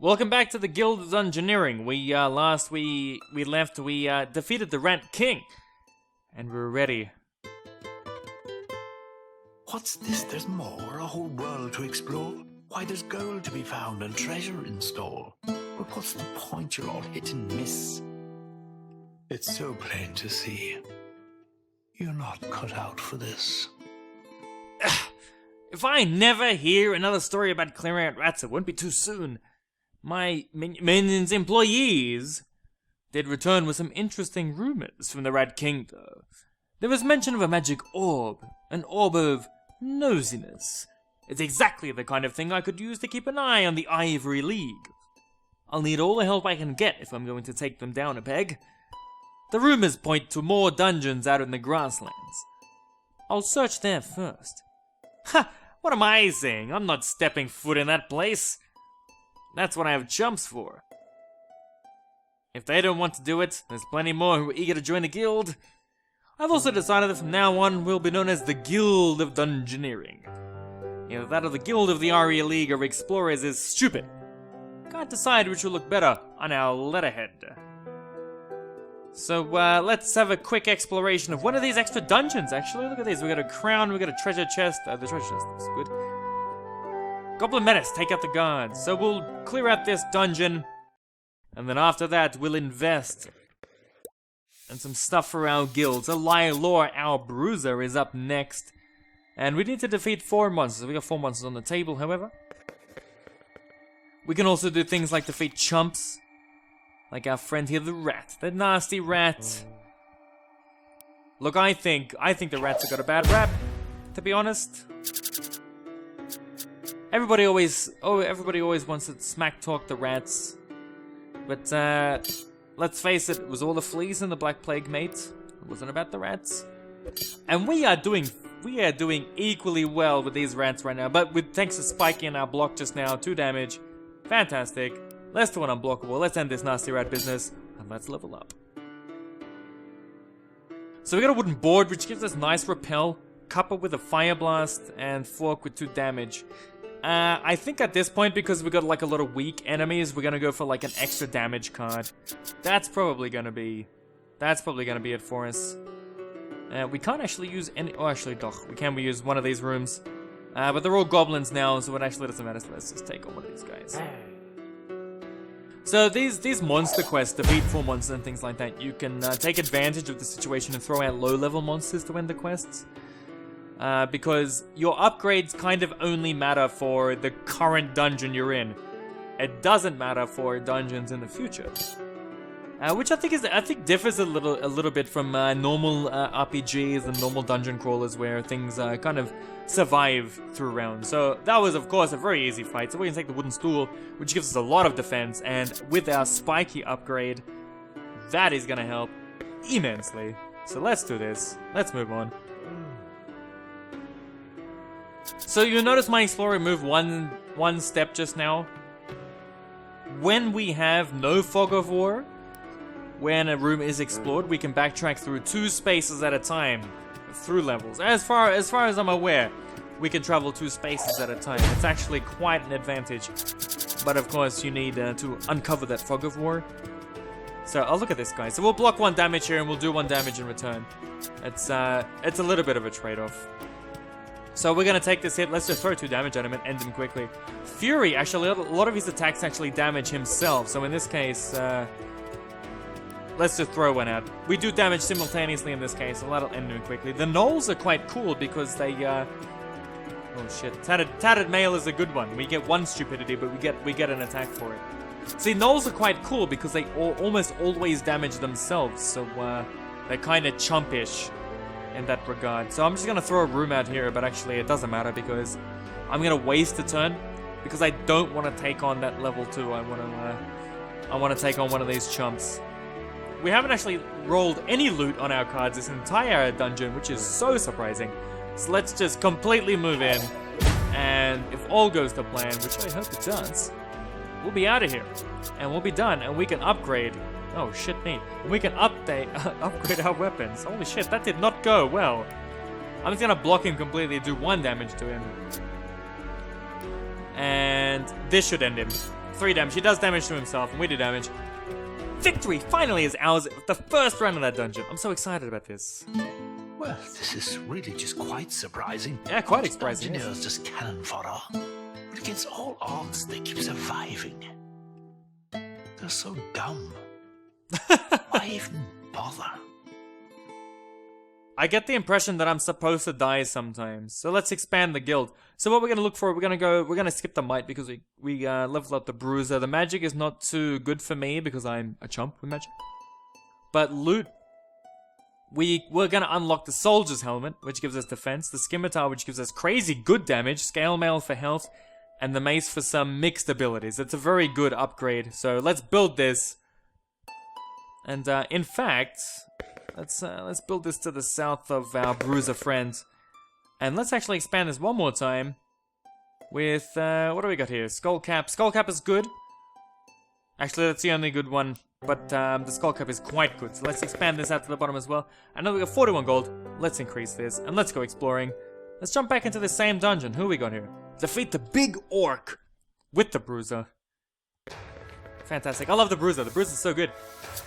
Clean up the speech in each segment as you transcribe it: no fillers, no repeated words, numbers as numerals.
Welcome back to the Guild of Dungeoneering. We defeated the Rat King, and we're ready. What's this? There's more? A whole world to explore? Why, there's gold to be found and treasure in store. But what's the point? You're all hit and miss. It's so plain to see. You're not cut out for this. If I never hear another story about clearing out rats, it won't be too soon. My minions' employees did return with some interesting rumors from the Rat King, though. There was mention of a magic orb, an orb of nosiness. It's exactly the kind of thing I could use to keep an eye on the Ivory League. I'll need all the help I can get if I'm going to take them down a peg. The rumors point to more dungeons out in the grasslands. I'll search there first. Ha! What am I saying? I'm not stepping foot in that place. That's what I have chumps for. If they don't want to do it, there's plenty more who are eager to join the guild. I've also decided that from now on, we'll be known as the Guild of Dungeoneering. Either that or the Guild of the Aria League of Explorers is stupid. Can't decide which will look better on our letterhead. So, let's have a quick exploration of one of these extra dungeons, actually. Look at these. We got a crown, we got a treasure chest. The treasure chest looks good. Goblin Menace, take out the guards. So we'll clear out this dungeon, and then after that, we'll invest in some stuff for our guild. So Lore, our bruiser, is up next. And we need to defeat 4 monsters. We got 4 monsters on the table, however. We can also do things like defeat chumps. Like our friend here, the rat. The nasty rat. Look, I think the rats have got a bad rap, to be honest. Everybody always wants to smack talk the rats. But, let's face it, it was all the fleas and the Black Plague, mate. It wasn't about the rats. And we are doing equally well with these rats right now. But thanks to Spikey and our block just now, 2 damage. Fantastic. Let's do an unblockable. Let's end this nasty rat business. And let's level up. So we got a wooden board, which gives us nice repel. Cuppa with a fire blast. And fork with 2 damage. I think at this point, because we got like a lot of weak enemies, we're gonna go for like an extra damage card. That's probably gonna be it for us. We can't actually use any. Oh, actually, we can. We use one of these rooms, but they're all goblins now, so it actually doesn't matter. So let's just take on one of these guys. So these monster quests, defeat 4 monsters and things like that, you can take advantage of the situation and throw out low-level monsters to win the quests. Because your upgrades kind of only matter for the current dungeon you're in. It doesn't matter for dungeons in the future, which I think differs a little bit from normal RPGs and normal dungeon crawlers where things kind of survive through rounds. So that was, of course, a very easy fight. So we can take the wooden stool, which gives us a lot of defense, and with our spiky upgrade, that is gonna help immensely. So let's do this. Let's move on. So you'll notice my explorer moved one step just now. When we have no fog of war, when a room is explored, we can backtrack through 2 spaces at a time through levels. As far as I'm aware, we can travel 2 spaces at a time. It's actually quite an advantage. But of course, you need to uncover that fog of war. So I'll look at this guy. So we'll block 1 damage here and we'll do 1 damage in return. It's a little bit of a trade-off. So we're gonna take this hit. Let's just throw 2 damage at him and end him quickly. Fury, actually, a lot of his attacks actually damage himself. So in this case, let's just throw 1 out. We do damage simultaneously in this case, so that'll end him quickly. The Knolls are quite cool because they, oh shit, Tattered Mail is a good one. We get 1 stupidity, but we get an attack for it. See, Knolls are quite cool because they almost always damage themselves, so they're kind of chumpish in that regard. So I'm just gonna throw a room out here, but actually it doesn't matter because I'm gonna waste a turn because I don't want to take on that level 2. I want to take on one of these chumps. We haven't actually rolled any loot on our cards this entire dungeon, which is so surprising. So let's just completely move in, and if all goes to plan, which I hope it does, we'll be out of here and we'll be done, and we can upgrade. Oh shit me. We can upgrade our weapons. Holy shit, that did not go well. I'm just gonna block him completely and do 1 damage to him. And this should end him. 3 damage. He does damage to himself, and we do damage. Victory finally is ours with the first round of that dungeon. I'm so excited about this. Well, this is really just quite surprising. Yeah, quite surprising. Dungeoneers just cannon fodder. But against all odds, they keep surviving. They're so dumb. Why even bother? I get the impression that I'm supposed to die sometimes. So let's expand the guild. So what we're gonna look for, we're gonna skip the might because we leveled up the bruiser. The magic is not too good for me because I'm a chump with magic. But loot, we're gonna unlock the soldier's helmet, which gives us defense, the scimitar, which gives us crazy good damage, scale mail for health, and the mace for some mixed abilities. It's a very good upgrade. So let's build this. And in fact, let's build this to the south of our bruiser friend. And let's actually expand this one more time with, what do we got here? Skullcap. Skullcap is good. Actually, that's the only good one, but the Skullcap is quite good. So let's expand this out to the bottom as well. I know we got 41 gold. Let's increase this, and let's go exploring. Let's jump back into the same dungeon. Who we got here? Defeat the big orc with the bruiser. Fantastic. I love the bruiser. The bruiser's so good.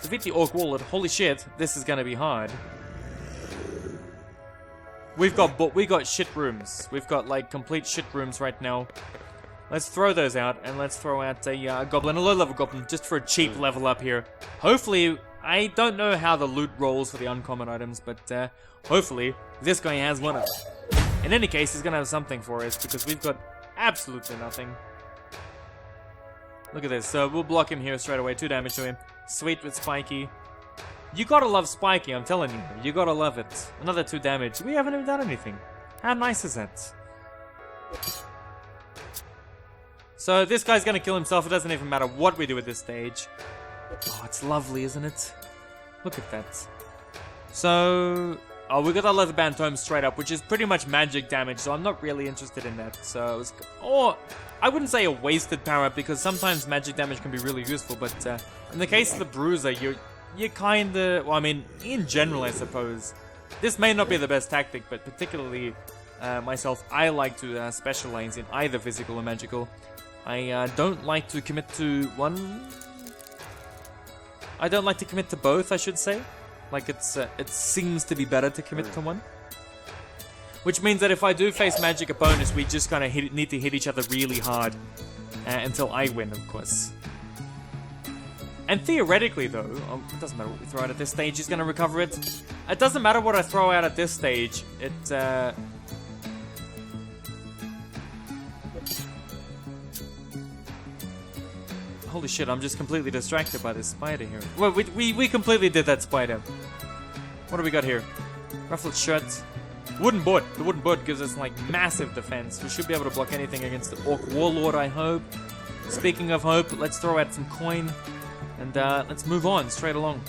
Defeat the Orc Warlord. Holy shit, this is gonna be hard. We've got shit rooms. We've got like complete shit rooms right now. Let's throw those out, and let's throw out a goblin, a low level goblin, just for a cheap level up here. Hopefully, I don't know how the loot rolls for the uncommon items, but hopefully this guy has one of them. In any case, he's gonna have something for us because we've got absolutely nothing. Look at this. So we'll block him here straight away. 2 damage to him. Sweet with Spiky. You gotta love Spiky, I'm telling you. You gotta love it. Another 2 damage. We haven't even done anything. How nice is that? So this guy's gonna kill himself. It doesn't even matter what we do at this stage. Oh, it's lovely, isn't it? Look at that. So... oh, we got our leather band tome straight up, which is pretty much magic damage, so I'm not really interested in that. So, it's, or I wouldn't say a wasted power up because sometimes magic damage can be really useful. But in the case of the bruiser, you kind of, well, I mean, in general, I suppose this may not be the best tactic, but particularly myself, I like to specialize in either physical or magical. I don't like to commit to one. I don't like to commit to both, I should say. Like, it seems to be better to commit to one. Which means that if I do face magic opponents, we just kind of need to hit each other really hard. Until I win, of course. And theoretically, though, it doesn't matter what we throw out at this stage, he's going to recover it. It doesn't matter what I throw out at this stage. Holy shit, I'm just completely distracted by this spider here. Well, we completely did that spider. What do we got here? Ruffled shirt. Wooden board. The wooden board gives us, like, massive defense. We should be able to block anything against the Orc Warlord, I hope. Speaking of hope, let's throw out some coin. And let's move on straight along.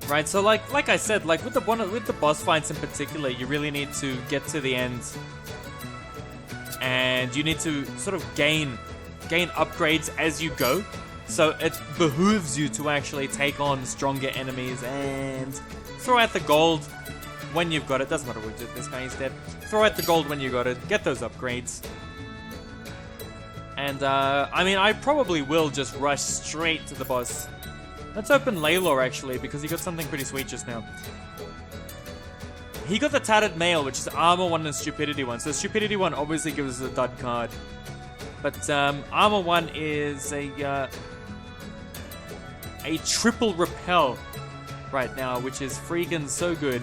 Right, so like I said, like with the boss fights in particular, you really need to get to the end, and you need to sort of gain upgrades as you go. So it behooves you to actually take on stronger enemies and throw out the gold when you've got it. Doesn't matter what we do. This guy is dead. Throw out the gold when you got it. Get those upgrades. And I mean, I probably will just rush straight to the boss. Let's open Laylor, actually, because he got something pretty sweet just now. He got the Tattered Mail, which is Armor 1 and Stupidity 1. So Stupidity 1 obviously gives us a dud card. But Armor 1 is a triple repel right now, which is freaking so good.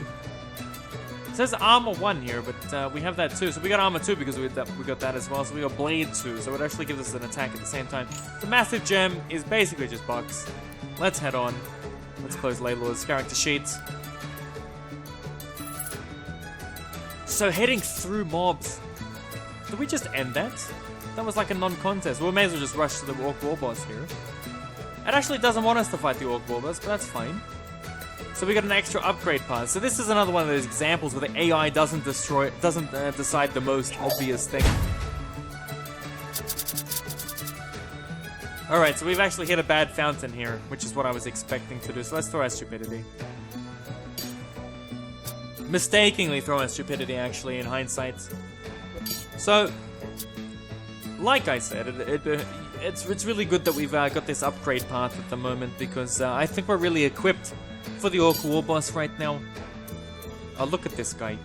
It says Armor 1 here, but we have that too. So we got Armor 2 because we got that as well. So we got Blade 2, so it actually gives us an attack at the same time. The Massive Gem is basically just bucks. Let's head on. Let's close Laylor's character sheet. So heading through mobs. Did we just end that? That was like a non-contest. Well, we may as well just rush to the Orc War boss here. It actually doesn't want us to fight the Orc War boss, but that's fine. So we got an extra upgrade pass. So this is another one of those examples where the AI doesn't decide the most obvious thing. Alright, so we've actually hit a bad fountain here, which is what I was expecting to do. So let's throw out Stupidity. mistakenly thrown stupidity, actually, in hindsight. So, like I said, it's really good that we've got this upgrade path at the moment, because I think we're really equipped for the Orc War boss right now. Oh, look at this guy.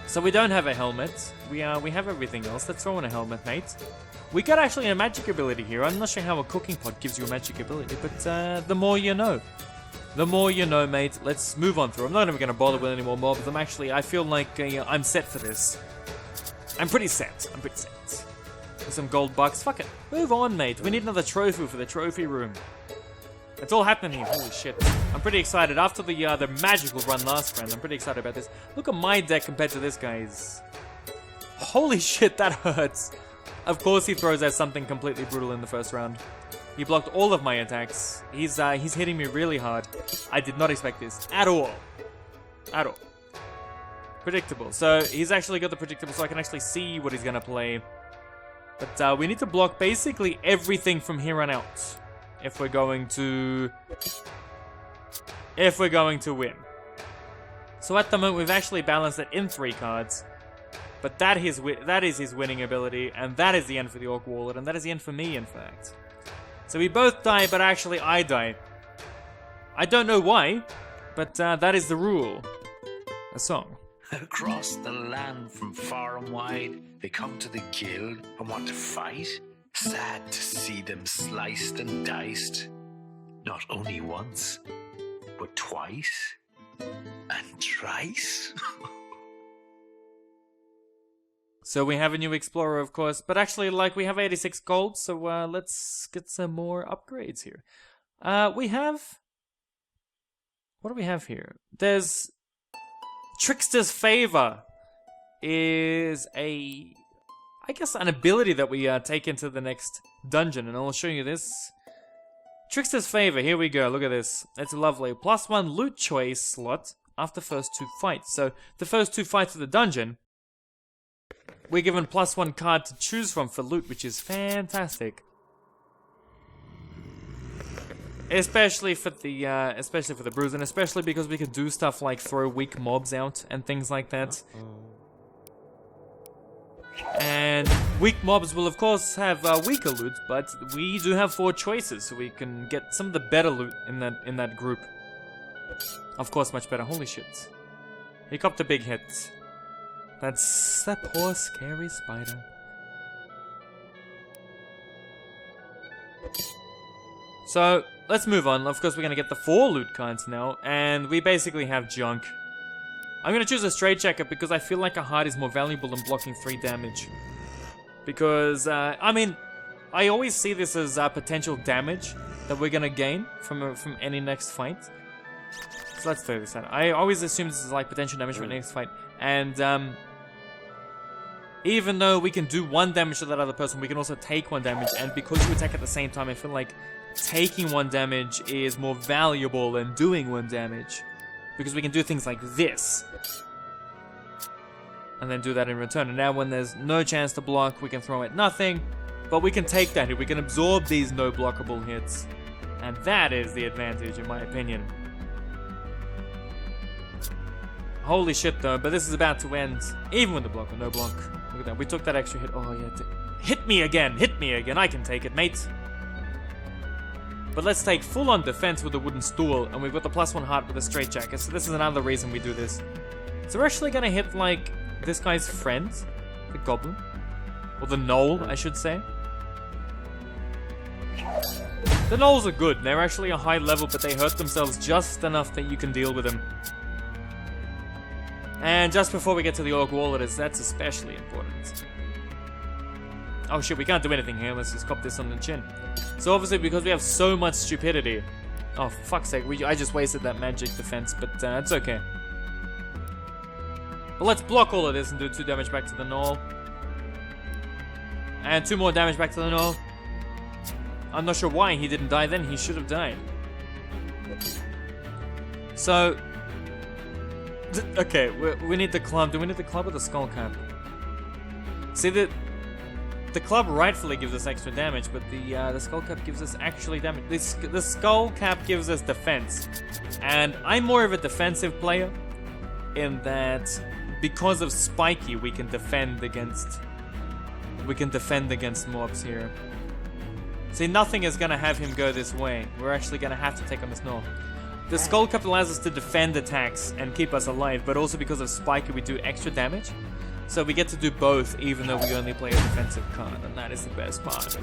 So we don't have a helmet. We have everything else. Let's throw in a helmet, mate. We got actually a magic ability here. I'm not sure how a cooking pot gives you a magic ability, but the more you know. The more you know, mate. Let's move on through. I'm not even going to bother with any more mobs. I feel like I'm set for this. I'm pretty set. With some gold bucks. Fuck it. Move on, mate. We need another trophy for the trophy room. It's all happening here. Holy shit. I'm pretty excited. After the magical run last round, I'm pretty excited about this. Look at my deck compared to this guy's. Holy shit, that hurts. Of course he throws out something completely brutal in the first round. He blocked all of my attacks. He's hitting me really hard. I did not expect this at all. At all. Predictable. So he's actually got the predictable, so I can actually see what he's gonna play. But we need to block basically everything from here on out if we're going to win. So at the moment we've actually balanced it in 3 cards. But that is his winning ability, and that is the end for the Orc Warlord, and that is the end for me, in fact. So we both die, but actually I die. I don't know why, but that is the rule. A song. Across the land from far and wide, they come to the guild and want to fight. Sad to see them sliced and diced. Not only once, but twice and thrice. So we have a new explorer, of course, but actually, like, we have 86 gold, so let's get some more upgrades here. We have... What do we have here? There's... Trickster's Favor is I guess an ability that we take into the next dungeon, and I'll show you this. Trickster's Favor, here we go, look at this. It's lovely. +1 loot choice slot after first 2 fights. So the first 2 fights of the dungeon, we're given +1 card to choose from for loot, which is fantastic. Especially for the bruise, and especially because we can do stuff like throw weak mobs out and things like that. And weak mobs will of course have weaker loot, but we do have 4 choices, so we can get some of the better loot in that group. Of course, much better. Holy shit! He copped a big hit. That's that poor scary spider. So, let's move on. Of course, we're going to get the 4 loot cards now, and we basically have junk. I'm going to choose a straight jacket because I feel like a heart is more valuable than blocking 3 damage. Because, I mean, I always see this as potential damage that we're going to gain from any next fight. So let's throw this out. I always assume this is like potential damage for the next fight. And, even though we can do 1 damage to that other person, we can also take 1 damage. And because you attack at the same time, I feel like taking 1 damage is more valuable than doing 1 damage. Because we can do things like this. And then do that in return. And now when there's no chance to block, we can throw at nothing. But we can take that hit. We can absorb these no blockable hits. And that is the advantage, in my opinion. Holy shit, though. But this is about to end. Even with the block or no block. Look at that. We took that extra hit. Oh, yeah. Hit me again. Hit me again. I can take it, mate. But let's take full-on defense with a wooden stool, and we've got the +1 heart with a straight jacket, so this is another reason we do this. So we're actually gonna hit, like, this guy's friend, the goblin. Or the gnoll, I should say. The gnolls are good. They're actually a high level, but they hurt themselves just enough that you can deal with them. And just before we get to the Orc Warlord, that's especially important. Oh shit, we can't do anything here. Let's just cop this on the chin. So obviously, because we have so much stupidity... Oh, for fuck's sake. I just wasted that magic defense, but it's okay. But let's block all of this and do 2 damage back to the gnoll. And 2 more damage back to the gnoll. I'm not sure why he didn't die then. He should have died. So... Okay, we need the club. Do we need the club or the skull cap? See, the club rightfully gives us extra damage, but the skull cap gives us actually damage. The skull cap gives us defense, and I'm more of a defensive player. in that because of Spiky, we can defend against mobs here. See, nothing is gonna have him go this way. We're actually gonna have to take on this Neill. The Skull Cup allows us to defend attacks and keep us alive, but also because of Spiky, we do extra damage. So we get to do both, even though we only play a defensive card, and that is the best part.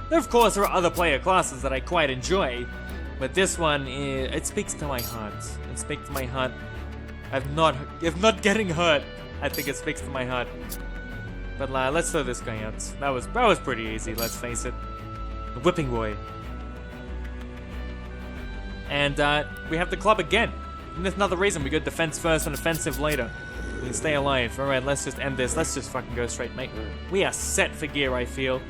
Of course, there are other player classes that I quite enjoy, but this one, it speaks to my heart. It speaks to my heart. If not getting hurt, I think it speaks to my heart. But let's throw this guy out. That was pretty easy, let's face it. A whipping boy. And we have the club again. And there's another reason we go defense first and offensive later. We can stay alive. Alright, let's just end this. Let's just fucking go straight, mate. We are set for gear, I feel.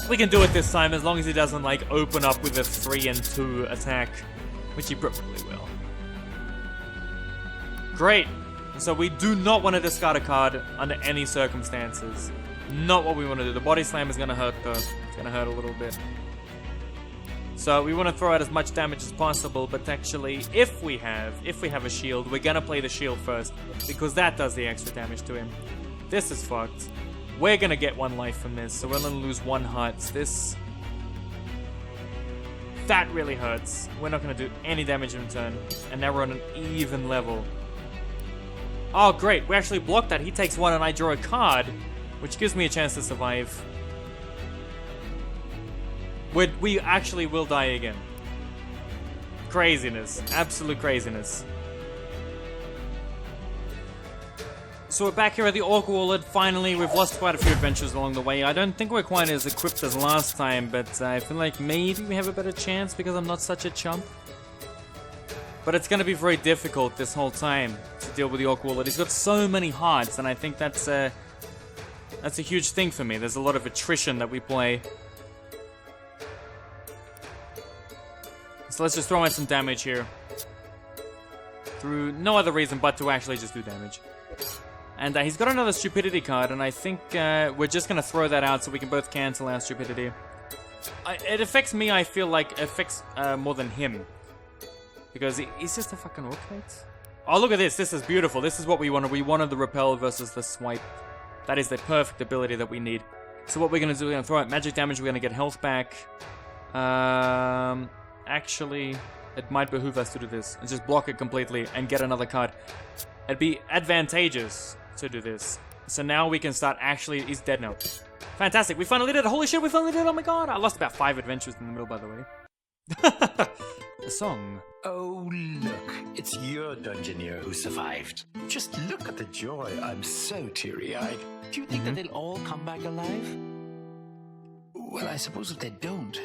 We can do it this time as long as he doesn't like open up with a 3 and 2 attack. Which he probably will. Great. So we do not want to discard a card under any circumstances. Not what we want to do. The body slam is going to hurt though. It's going to hurt a little bit. So we want to throw out as much damage as possible, but actually, if we have a shield, we're gonna play the shield first, because that does the extra damage to him. This is fucked. We're gonna get 1 life from this, so we're gonna lose 1 heart. That really hurts. We're not gonna do any damage in return, and now we're on an even level. Oh great, we actually blocked that. He takes 1 and I draw a card, which gives me a chance to survive. We actually will die again. Craziness. Absolute craziness. So we're back here at the Orc Warlord. Finally, we've lost quite a few adventures along the way. I don't think we're quite as equipped as last time, but I feel like maybe we have a better chance because I'm not such a chump. But it's going to be very difficult this whole time to deal with the Orc Warlord. He's got so many hearts, and I think that's a huge thing for me. There's a lot of attrition that we play. So let's just throw in some damage here. Through no other reason but to actually just do damage. And he's got another stupidity card, and I think we're just going to throw that out so we can both cancel our stupidity. It affects me, I feel like, it affects more than him. Because he's just a fucking orc, mate. Oh, look at this. This is beautiful. This is what we wanted. We wanted the repel versus the swipe. That is the perfect ability that we need. So what we're going to do, we're going to throw out magic damage. We're going to get health back. Actually, it might behoove us to do this and just block it completely and get another card. It'd be advantageous to do this. So now we can start actually... He's dead now. Fantastic. We finally did it. Holy shit, we finally did it. Oh my god. I lost about 5 adventures in the middle, by the way. The song. Oh, look. It's your dungeoneer who survived. Just look at the joy. I'm so teary-eyed. Do you think that they'll all come back alive? Well, I suppose if they don't...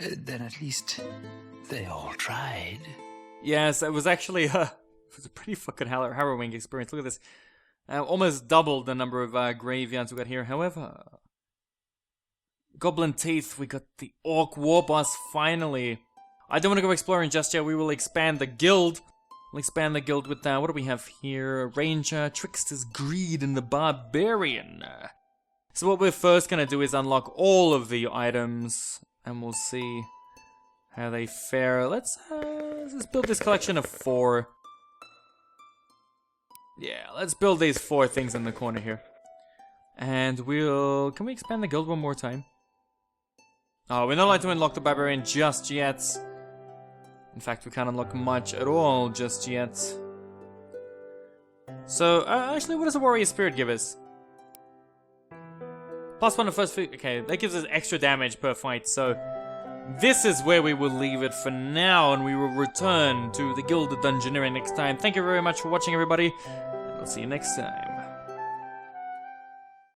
then at least they all tried. Yes, it was actually it was a pretty fucking harrowing experience. Look at this. Almost doubled the number of graveyards we got here. However, Goblin Teeth, we got the Orc War Boss finally. I don't want to go exploring just yet. We will expand the guild. We'll expand the guild with, what do we have here? Ranger, Trickster's Greed, and the Barbarian. So what we're first going to do is unlock all of the items. And we'll see how they fare. Let's build this collection of 4. Yeah, let's build these 4 things in the corner here. And can we expand the guild one more time? Oh, we're not allowed to unlock the Barbarian just yet. In fact, we can't unlock much at all just yet. So, actually, what does a Warrior Spirit give us? +1 to first... Okay, that gives us extra damage per fight, so... This is where we will leave it for now, and we will return to the Guild of Dungeoneering next time. Thank you very much for watching, everybody, and we'll see you next time.